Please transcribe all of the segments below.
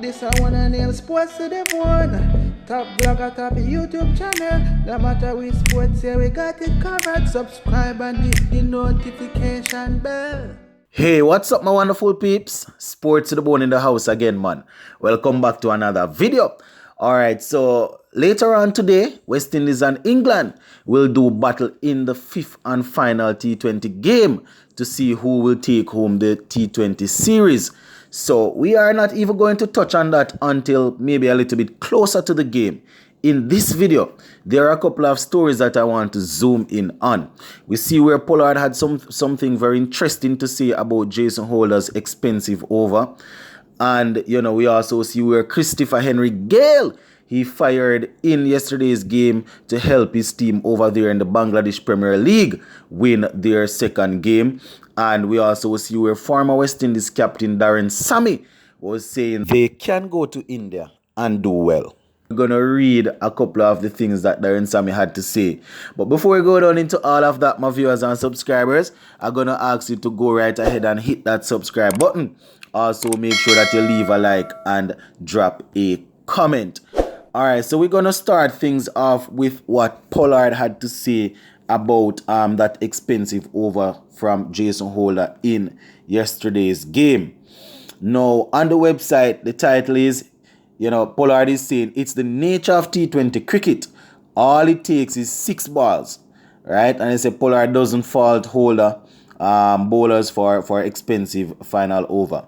This I wanna nail sports to the bone. Top blogger, top YouTube channel. No matter which sports, here we got it covered. Subscribe and hit the notification bell. Hey, what's up my wonderful peeps? Sports to the bone in the house again, man. Welcome back to another video. Alright, so later on today, West Indies and England will do battle in the fifth and final T20 game to see who will take home the T20 series. So we are not even going to touch on that until maybe a little bit closer to the game. In this video, there are a couple of stories that I want to zoom in on. We see where Pollard had something very interesting to say about Jason Holder's expensive over. And, we also see where Christopher Henry Gayle, he fired in yesterday's game to help his team over there in the Bangladesh Premier League win their second game. And we also see where former West Indies captain Darren Sammy was saying they can go to India and do well. We're going to read a couple of the things that Darren Sammy had to say. But before we go down into all of that, my viewers and subscribers, I'm going to ask you to go right ahead and hit that subscribe button. Also, make sure that you leave a like and drop a comment. Alright, so we're going to start things off with what Pollard had to say about that expensive over from Jason Holder in yesterday's game. Now, on the website, the title is, Pollard is saying it's the nature of T20 cricket. All it takes is 6 balls, right? And they say Pollard doesn't fault Holder bowlers for expensive final over.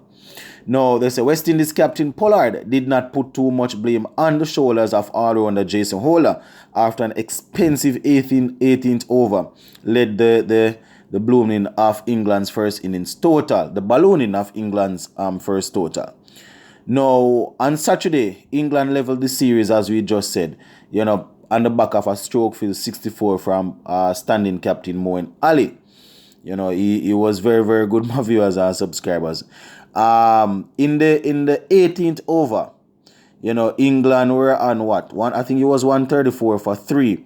Now, they say West Indies captain Pollard did not put too much blame on the shoulders of all-rounder Jason Holder after an expensive 18th over led the ballooning of England's first innings total. The ballooning of England's first total. Now, on Saturday, England leveled the series as we just said, on the back of a stroke field 64 from standing captain Moeen Ali. He was very, very good, my viewers and subscribers. In the 18th over, England were on what? I think it was 134 for 3.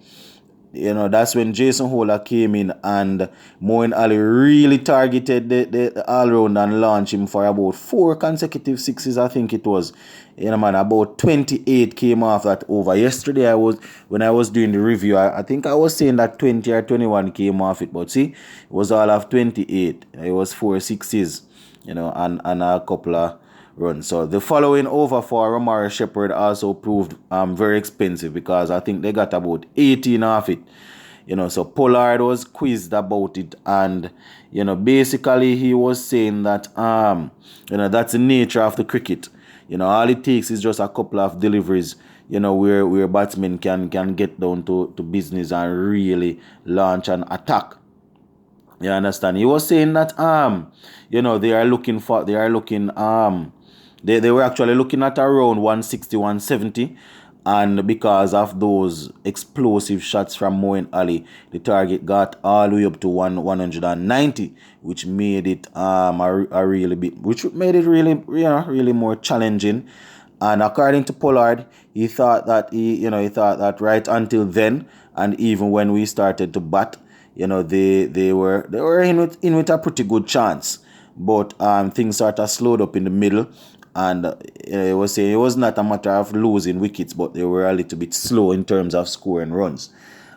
That's when Jason Holder came in and Moeen Ali really targeted the all-round and launched him for about 4 consecutive sixes, I think it was. About 28 came off that over. Yesterday, when I was doing the review, I think I was saying that 20 or 21 came off it. But see, it was all of 28. It was 4 sixes. And a couple of runs. So the following over for Romari Shepherd also proved very expensive because I think they got about 18 off it. So Pollard was quizzed about it and, basically he was saying that, that's the nature of the cricket. All it takes is just a couple of deliveries, where batsmen can get down to business and really launch an attack. You understand? He was saying that they were actually looking at around 160, 170, and because of those explosive shots from Moeen Ali, the target got all the way up to 190, which made it really more challenging. And according to Pollard, he thought that right until then, and even when we started to bat, they were in with a pretty good chance, but things sort of slowed up in the middle, and it was saying it was not a matter of losing wickets, but they were a little bit slow in terms of scoring runs,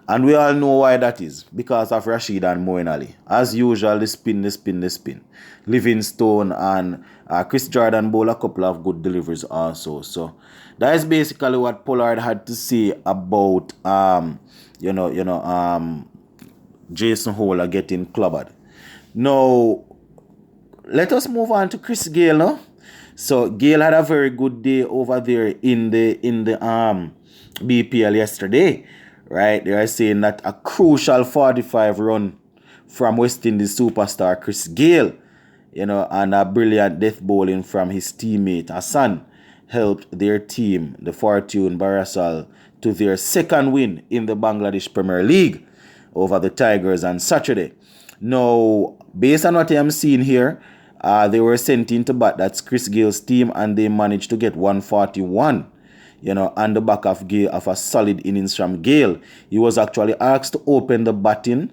and we all know why that is, because of Rashid and Moeen Ali. As usual, the spin. Livingstone and Chris Jordan bowl a couple of good deliveries also. So that is basically what Pollard had to say about Jason Holder getting clobbered. Now, let us move on to Chris Gayle now. So Gayle had a very good day over there in the BPL yesterday, right? They are saying that a crucial 45 run from West Indies superstar Chris Gayle, and a brilliant death bowling from his teammate Hassan helped their team, the Fortune Barasal, to their second win in the Bangladesh Premier League over the Tigers on Saturday. Now, based on what I am seeing here, they were sent into bat. That's Chris Gayle's team, and they managed to get 141. On the back of a solid innings from Gayle. He was actually asked to open the batting,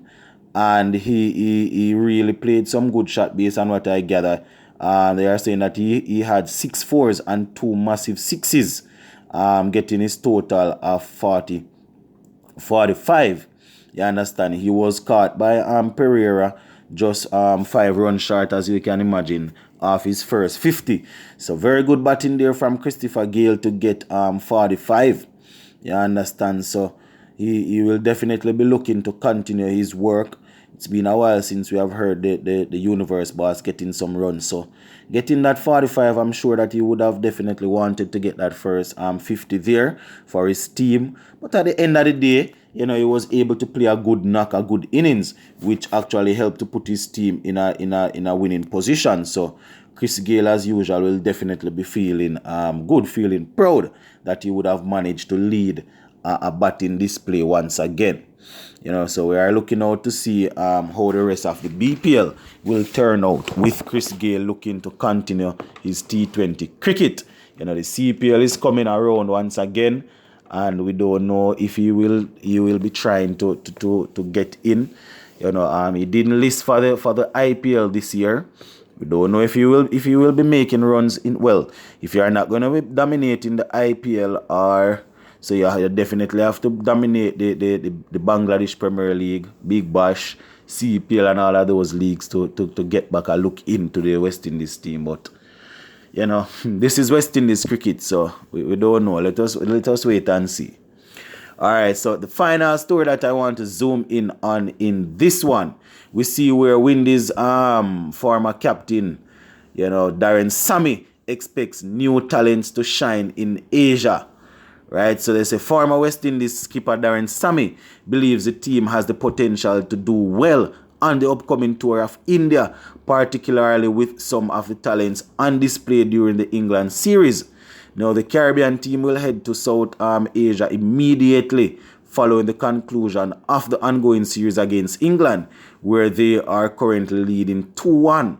and he really played some good shot based on what I gather They are saying that he had 6 fours and 2 massive sixes, getting his total of 45. You understand? He was caught by Pereira just 5 runs short, as you can imagine, off his first 50. So very good batting there from Christopher Gayle to get 45. You understand? So he will definitely be looking to continue his work. It's been a while since we have heard the universe boss getting some runs. So getting that 45, I'm sure that he would have definitely wanted to get that first 50 there for his team. But at the end of the day, he was able to play a good knock, a good innings, which actually helped to put his team in a winning position. So Chris Gayle, as usual, will definitely be feeling good, feeling proud that he would have managed to lead a batting display once again. So we are looking out to see how the rest of the BPL will turn out, with Chris Gayle looking to continue his T20 cricket. The CPL is coming around once again, and we don't know if he will be trying to get in. He didn't list for the IPL this year. We don't know if he will be making runs in. Well, if you are not going to be dominating the IPL, or so you definitely have to dominate the Bangladesh Premier League, Big Bash, CPL, and all of those leagues to get back a look into the West Indies team. But this is West Indies cricket, so we don't know. Let us wait and see. All right, so the final story that I want to zoom in on in this one, we see where Windies former captain, Darren Sammy, expects new talents to shine in Asia. Right, so they say former West Indies skipper Darren Sammy believes the team has the potential to do well on the upcoming tour of India, particularly with some of the talents on display during the England series. Now, the Caribbean team will head to South Asia immediately following the conclusion of the ongoing series against England, where they are currently leading 2-1.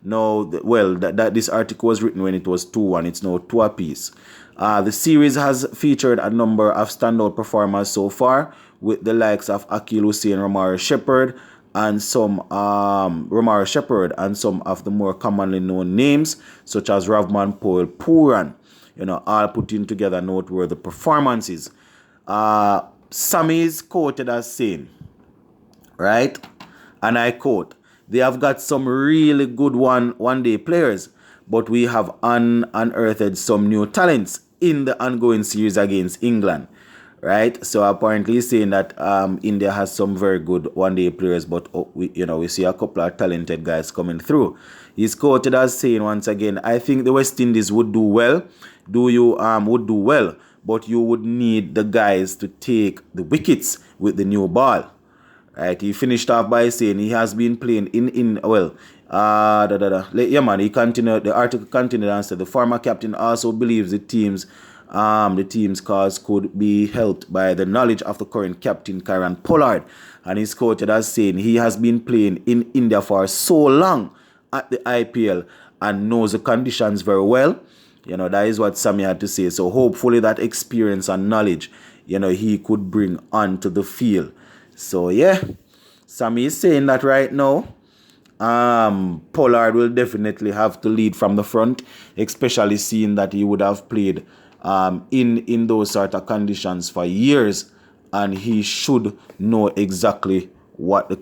Now, that this article was written when it was 2-1. It's now 2 apiece. The series has featured a number of standout performers so far, with the likes of Akil Hussain, Romaro Shepherd, and some of the more commonly known names, such as Ravman Puran, all putting together noteworthy performances. Sammy is quoted as saying, right, and I quote, "They have got some really good one-day players, but we have unearthed some new talents in the ongoing series against England." Right? So apparently he's saying that India has some very good one-day players, but we see a couple of talented guys coming through. He's quoted as saying once again, "I think the West Indies would do well. Would do well, but you would need the guys to take the wickets with the new ball." Right? He finished off by saying he has been playing he continued, the article continued and said the former captain also believes the team's cause could be helped by the knowledge of the current captain, Pollard. And he's quoted as saying he has been playing in India for so long at the IPL and knows the conditions very well. That is what Sammy had to say. So hopefully that experience and knowledge, he could bring onto the field. So yeah, Sammy is saying that right now, Pollard will definitely have to lead from the front, especially seeing that he would have played in those sort of conditions for years, and he should know exactly what the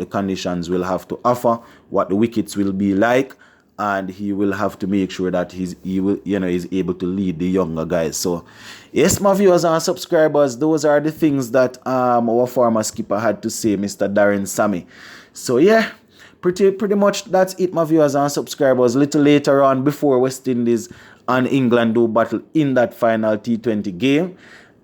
conditions will have to offer, what the wickets will be like, and he will have to make sure that he's able to lead the younger guys. So yes, my viewers and subscribers, those are the things that our former skipper had to say, Mr. Darren Sammy. So yeah, pretty much that's it, my viewers and subscribers. A little later on, before West Indies and England do battle in that final T20 game,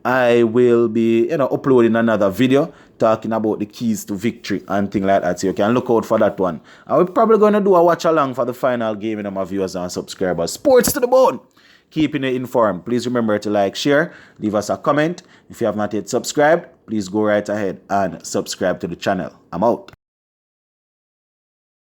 I will be uploading another video talking about the keys to victory and things like that, so you can look out for that one. And we're probably going to do a watch along for the final game, my viewers and subscribers. Sports to the bone, keeping you informed. Please remember to like, share, leave us a comment. If you have not yet subscribed, please go right ahead and subscribe to the channel. I'm out.